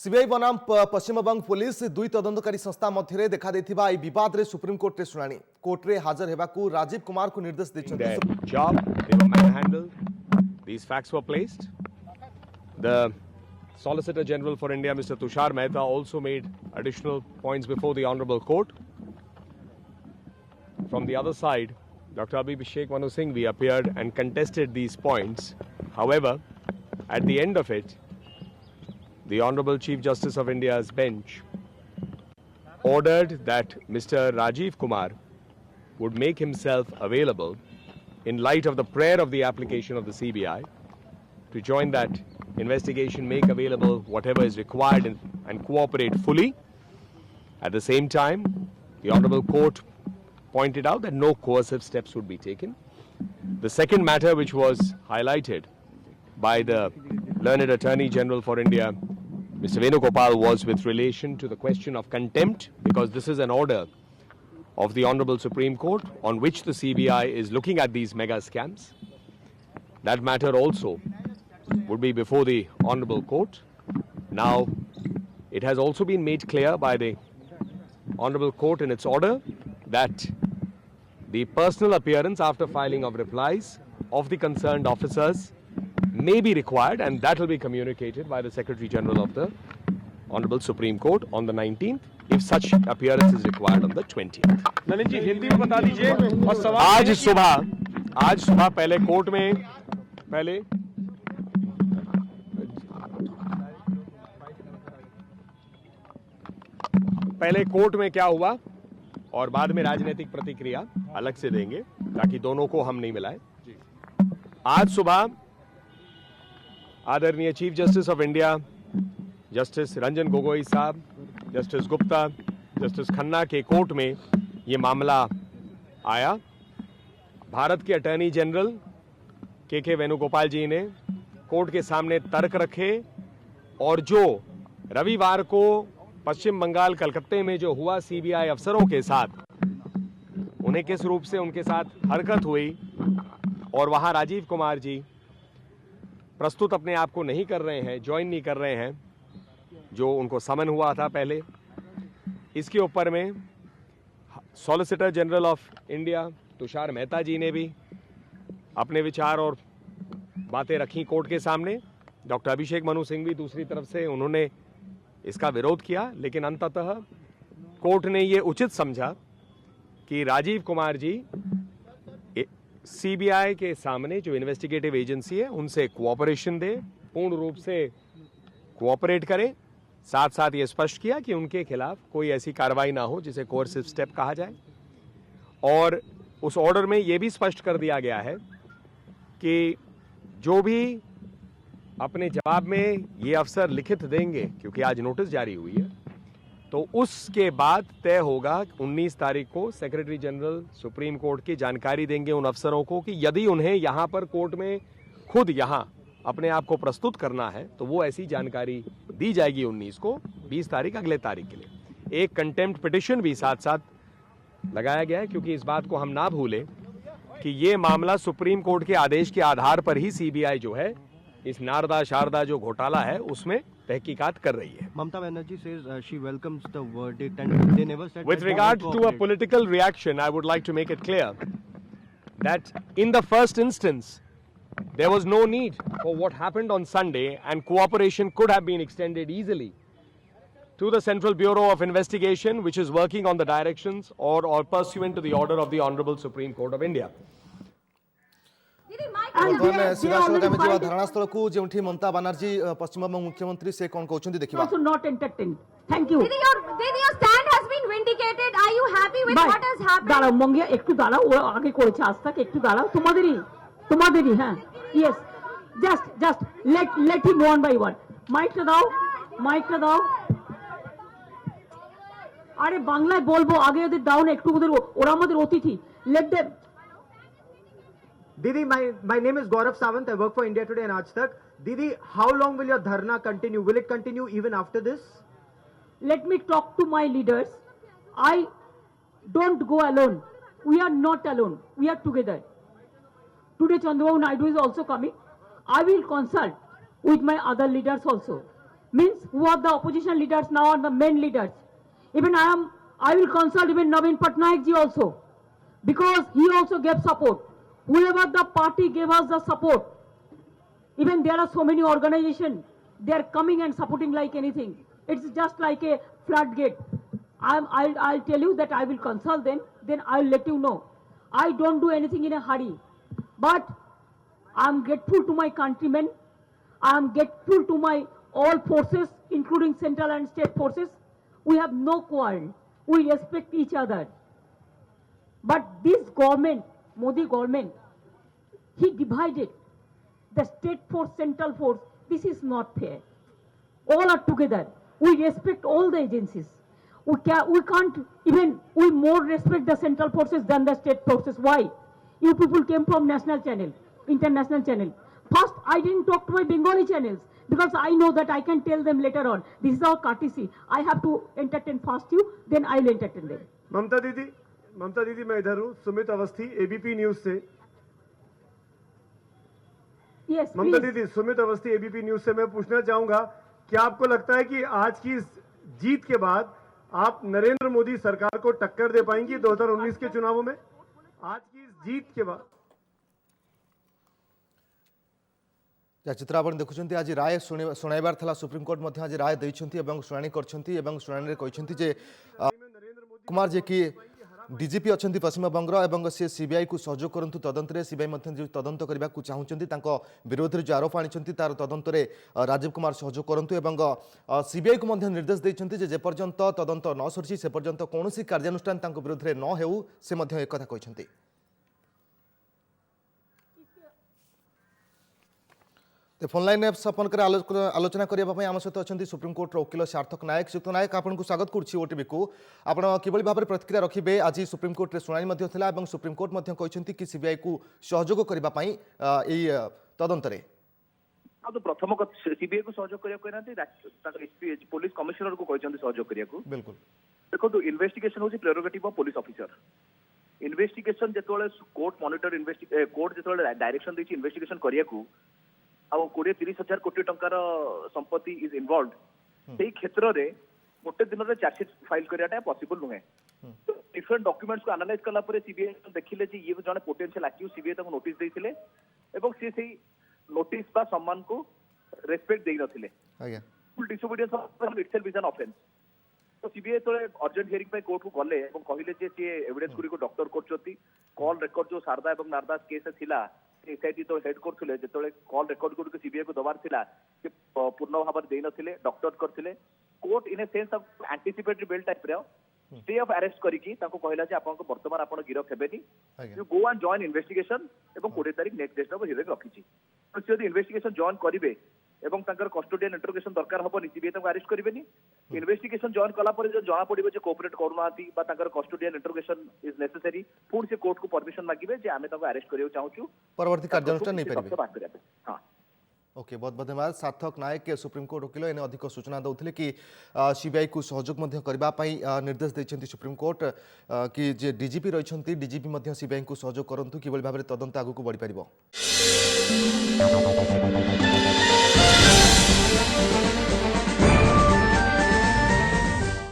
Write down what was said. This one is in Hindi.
सीबीआई बनाम पश्चिमबंग पुलिस दुई तदंतकारी संस्था मध्य देखा बद रे सुप्रीमकोर्ट रे शुणाणी कोर्ट रे हाजर हेबाकू राजीव कुमार को निर्देश These facts were placed. The Solicitor General for India, Mr. Tushar Mehta, also made additional points before the Honorable Court. From the other side, Dr. Abhishek Manu Singhvi appeared and contested these points. However, at the end of it, the Honorable Chief Justice of India's bench ordered that Mr. Rajiv Kumar would make himself available in light of the prayer of the application of the CBI to join that investigation, make available whatever is required and cooperate fully. At the same time, the Honorable Court pointed out that no coercive steps would be taken. The second matter which was highlighted by the learned Attorney General for India, Mr. Venugopal, was with relation to the question of contempt, because this is an order of the Honorable Supreme Court on which the CBI is looking at these mega scams. That matter also would be before the Honorable Court. Now, it has also been made clear by the Honorable Court in its order that the personal appearance after filing of replies of the concerned officers may be required, and that will be communicated by the Secretary General of the Honorable Supreme Court on the 19th, if such appearance is required on the 20th. Nalin जी हिंदी में बता दीजिए। और सवाल आज सुबह पहले कोर्ट में पहले कोर्ट में क्या हुआ और बाद में राजनीतिक प्रतिक्रिया अलग से देंगे ताकि दोनों को हम नहीं मिलाएं। आज सुबह आदरणीय chief justice of India justice Ranjan Gogoi साहब, जस्टिस गुप्ता, जस्टिस खन्ना के कोर्ट में ये मामला आया। भारत के अटॉर्नी जनरल के वेणुगोपाल जी ने कोर्ट के सामने तर्क रखे और जो रविवार को पश्चिम बंगाल कलकत्ते में जो हुआ सीबीआई अफसरों के साथ, उन्हें किस रूप से उनके साथ हरकत हुई और वहां राजीव कुमार जी प्रस्तुत अपने आप को नहीं कर रहे हैं, ज्वाइन नहीं कर रहे हैं जो उनको समन हुआ था पहले, इसके ऊपर में solicitor general of India Tushar Mehta ji ने भी अपने विचार और बातें रखी कोर्ट के सामने। डॉक्टर अभिषेक मनु सिंघवी दूसरी तरफ से उन्होंने इसका विरोध किया, लेकिन अंततः कोर्ट ने ये उचित समझा कि राजीव कुमार जी सीबीआई के सामने जो इन्वेस्टिगेटिव एजेंसी है उनसे कोऑपरेशन दे, पूर्ण रूप से कोऑपरेट करें। साथ साथ ये स्पष्ट किया कि उनके खिलाफ कोई ऐसी कार्रवाई ना हो जिसे कोर्सिव स्टेप कहा जाए। और उस ऑर्डर में ये भी स्पष्ट कर दिया गया है कि जो भी अपने जवाब में ये अफसर लिखित देंगे, क्योंकि आज नोटिस जारी हुई है, तो उसके बाद तय होगा 19 तारीख को सेक्रेटरी जनरल सुप्रीम कोर्ट की जानकारी देंगे उन अफसरों को कि यदि उन्हें यहां पर कोर्ट में खुद यहां अपने आप को प्रस्तुत करना है तो वो ऐसी जानकारी दी जाएगी 19 को, 20 तारीख अगले तारीख के लिए। एक कंटेम्प्ट पिटिशन भी साथ साथ लगाया गया है, क्योंकि इस बात को हम ना भूलें कि ये मामला सुप्रीम कोर्ट के आदेश के आधार पर ही सीबीआई जो है इस नारदा शारदा जो घोटाला है उसमें तहकीकात कर रही है। Mamata Banerjee says she welcomes the verdict and they never said. With regard to a political reaction, I would like to make it clear that in the first instance there was no need for what happened on Sunday, and cooperation could have been extended easily to the Central Bureau of Investigation, which is working on the directions or pursuant to the order of the Honorable Supreme Court of India. धारणास्थल को जेउठी ममता बनर्जी पश्चिमबंग मुख्यमंत्री से कौन कहउछंती देखिबा। Also not entertained. Thank you. Didi, your stand has been vindicated. Are you happy with what has happened? দাঁড়াও মঙ্গিয়া, একটু দাঁড়াও, ও আগে করেছে আজ তক, একটু দাঁড়াও, তোমাদেরই হ্যাঁ, yes, just let him one by one. মাইকটা দাও। আরে বাংলায় বলবো, আগে ওদের দাও না, একটু ওরা আমাদের অতিথি, let them. Didi, my name is Gaurav Sawant. I work for India Today and Aaj Tak. Didi, how long will your dharna continue? Will it continue even after this? Let me talk to my leaders. I don't go alone. We are not alone. We are together. Today Chandrababu Naidu is also coming. I will consult with my other leaders also. means who are the opposition leaders now are the main leaders. Even I will consult even Naveen Patnaik ji also, because he also gave support. Whoever the party gave us the support, even there are so many organizations, they are coming and supporting like anything. It's just like a floodgate. I'll tell you that I will consult them, then I'll let you know. I don't do anything in a hurry, but I'm grateful to my countrymen. I'm grateful to my all forces, including central and state forces. We have no quarrel. We respect each other. But this government, Modi government, he divided the state force, central force. This is not fair. All are together. We respect all the agencies. We can't even, we more respect the central forces than the state forces. Why? You people came from national channel, international channel. First, I didn't talk to my Bengali channels because I know that I can tell them later on. This is our courtesy. I have to entertain first you, then I will entertain them. ममता दीदी मैं इधर हूँ, सुमित अवस्थी एबीपी न्यूज से। Yes, Mamata please. दीदी, सुमित अवस्थी एबीपी न्यूज से मैं पूछना चाहूंगा, क्या आपको लगता है कि आज की इस जीत के बाद आप नरेंद्र मोदी सरकार को टक्कर दे पाएंगी 2019 के चुनावों में? आज की इस जीत के बाद जा चित्र आप देखुं आज राय शुणाइबार था सुप्रीमकोर्ट आज राय देते शुणी कर शुणी कहते कुमार जे कि डीजीपी अच्छा पश्चिमबंगर सी सीबीआई को सहयोग करूँ तदंत में सीबीआई जो तदंत करने को चाहते विरोध में जो आरोप आनी तार तदंत में राजीव कुमार सहयोग करूँ सीबीआई को निर्देश देते जेपर्यंत तदंत न सरी से पर्यंत कौन कार्यानुष्ठान विरोध में न हो से एक कहते फोन लाइन संपर्क में आलोचना करने आम सहित अच्छा सुप्रीमकोर्टर वकिल सार्थक नायक। श्रीयुक्त नायक आपको स्वागत करुच्ची ओटीवी को। आप किभली भाव में प्रतिक्रिया रखिए? आज सुप्रीमकोर्ट शुणी सुप्रीमकोर्ट कहते कि सीबीआई को सहयोग करने तदंत तो प्रथम सीबीआई को सहयोग करने पुलिस कमिशनर को कहते सहयोग करने। बिल्कुल देखो, इन्वेस्टिगेशन होची prerogative of police officer. Investigation जेतोले कोर्ट मॉनिटर कोर्ट जेतोले डायरेक्शन देछि इन्वेस्टिगेशन करिया को आ 20-30 हजार कोटी टंकार संपत्ति इज इन्वॉल्वड, सेही क्षेत्र रे गोटे दिन रे चार्जशीट फाइल करियाटा पॉसिबल नुहे। तो डिफरेंट डॉक्यूमेंट्स को एनालाइज कला परे सीबीआई देखिले जे ये जने पोटेंशियल एक्यूज सीबीआई तक नोटिस देथिले एवं से सेही नोटिस बा सम्मान को रेस्पेक्ट देई नथिले। आज्ञा full disobedience of itself is an offence. तो सीबीआई तो अर्जेंट हियरिंग पे कोर्ट को गले एवं कहिले जे से एविडेंस गुडी को डॉक्टर करचोती कॉल रिकॉर्ड जो शारदा एवं नारदास केस थिला एसआईटी तो हेड करथिले जेतोले कॉल रिकॉर्ड गुडी को सीबीआई को दबार थिला कि पूर्ण भाव देई नथिले डॉक्टर करथिले। Court in a sense of anticipatory bail type रे स्टे ऑफ अरेस्ट करिकी ताको कहला जे आपन को वर्तमान आपन गिरफ हेबेनी, you go and join investigation एवं 20 तारिख नेक्स्ट डेट ऑफ हियरिंग रखिची। तो यदि इन्वेस्टिगेशन जॉइन करिवे एवं तांकर कस्टोडियन इंटरोगेशन दरकार हबो सीबीआई ताको अरेस्ट करिवेनी। इन्वेस्टिगेशन जॉइन कला पर जो जना पड़िबो जे कोऑपरेट करूनाती बा तांकर कस्टोडियन इंटरोगेशन इज नेसेसरी पूर्ण से कोर्ट को परमिशन मागिबे जे आमे ताको अरेस्ट करियो चाहूछु परवर्ती कार्यानुष्ठान नहीं परिबे। हां ओके, बहुत बहुत धन्यवाद। सार्थक नायक सुप्रीमकोर्ट वकिल एने अधिक सूचना दौले कि सीबीआई को सहयोग निर्देश देते सुप्रीमकोर्ट कि जे डीजीपी रही डीजीपी सीबीआई को सहयोग करूँ कि भाव में तदंत आगू बढ़ी पार।